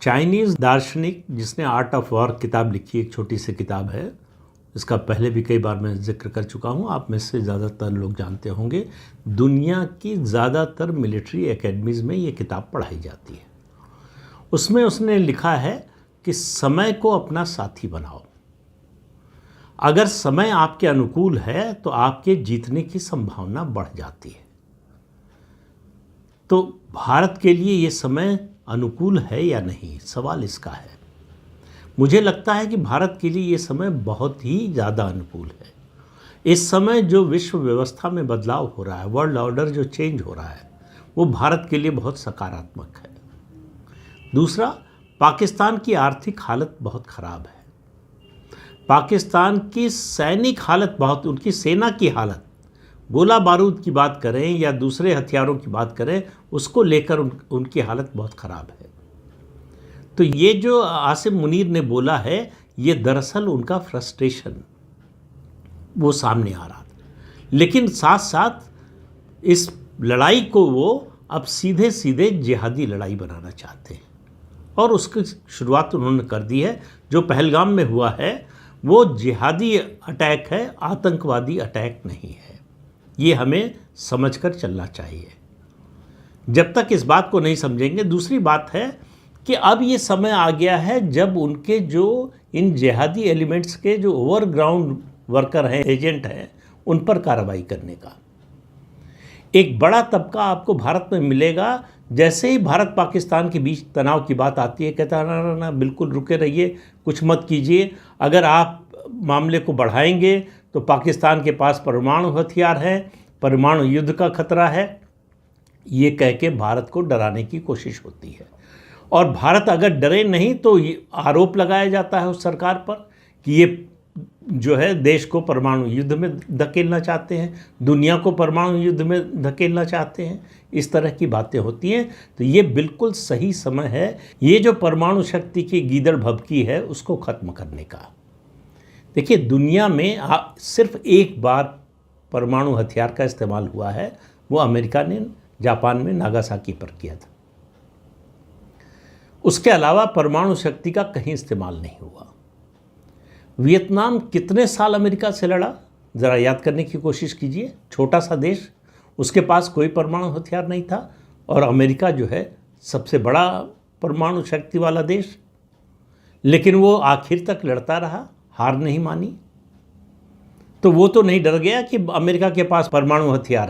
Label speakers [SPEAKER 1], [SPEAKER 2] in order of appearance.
[SPEAKER 1] Chinese दार्शनिक जिसने art of war किताब लिखी, एक छोटी सी किताब है, इसका पहले भी कई बार मैं जिक्र कर चुका हूँ, आप में से ज़्यादातर लोग जानते होंगे। दुनिया की ज़्यादातर मिलिट्री एकेडमीज़ में ये किताब पढ़ाई जाती है। उसमें उसने लिखा है कि समय को अपना साथी बनाओ। अगर समय आपके अनुकूल है तो आपके जीतने की संभावना बढ़ जाती है। तो भारत के लिए ये समय अनुकूल है या नहीं, सवाल इसका है। मुझे लगता है कि भारत के लिए ये समय बहुत ही ज़्यादा अनुकूल है। इस समय जो विश्व व्यवस्था में बदलाव हो रहा है, वर्ल्ड ऑर्डर जो चेंज हो रहा है, वो भारत के लिए बहुत सकारात्मक है। दूसरा, पाकिस्तान की आर्थिक हालत बहुत ख़राब है। पाकिस्तान की सैनिक हालत बहुत, उनकी सेना की हालत, गोला बारूद की बात करें या दूसरे हथियारों की बात करें, उसको लेकर उनकी हालत बहुत ख़राब है। तो ये जो आसिम मुनीर ने बोला है, ये दरअसल उनका फ्रस्ट्रेशन वो सामने आ रहा था। लेकिन साथ साथ इस लड़ाई को वो अब सीधे सीधे जिहादी लड़ाई बनाना चाहते हैं, और उसकी शुरुआत उन्होंने कर दी है। जो पहलगाम में हुआ है वो जिहादी अटैक है, आतंकवादी अटैक नहीं है। ये हमें समझकर चलना चाहिए। जब तक इस बात को नहीं समझेंगे, दूसरी बात है कि अब ये समय आ गया है जब उनके जो इन जिहादी एलिमेंट्स के जो ओवरग्राउंड वर्कर हैं, एजेंट हैं, उन पर कार्रवाई करने का एक बड़ा तबका आपको भारत में मिलेगा। जैसे ही भारत पाकिस्तान के बीच तनाव की बात आती है, कहता है ना ना ना, बिल्कुल रुके रहिए, कुछ मत कीजिए। अगर आप मामले को बढ़ाएंगे तो पाकिस्तान के पास परमाणु हथियार है, परमाणु युद्ध का खतरा है, ये कह के भारत को डराने की कोशिश होती है। और भारत अगर डरे नहीं तो ये आरोप लगाया जाता है उस सरकार पर कि ये जो है देश को परमाणु युद्ध में धकेलना चाहते हैं, दुनिया को परमाणु युद्ध में धकेलना चाहते हैं। इस तरह की बातें होती हैं। तो ये बिल्कुल सही समय है, ये जो परमाणु शक्ति की गीदड़ भभकी है उसको ख़त्म करने का। देखिए, दुनिया में सिर्फ एक बार परमाणु हथियार का इस्तेमाल हुआ है, वो अमेरिका ने जापान में नागासाकी पर किया था। उसके अलावा परमाणु शक्ति का कहीं इस्तेमाल नहीं हुआ। वियतनाम कितने साल अमेरिका से लड़ा, ज़रा याद करने की कोशिश कीजिए। छोटा सा देश, उसके पास कोई परमाणु हथियार नहीं था, और अमेरिका जो है सबसे बड़ा परमाणु शक्ति वाला देश, लेकिन वो आखिर तक लड़ता रहा, हार नहीं मानी। तो वो तो नहीं डर गया कि अमेरिका के पास परमाणु हथियार है।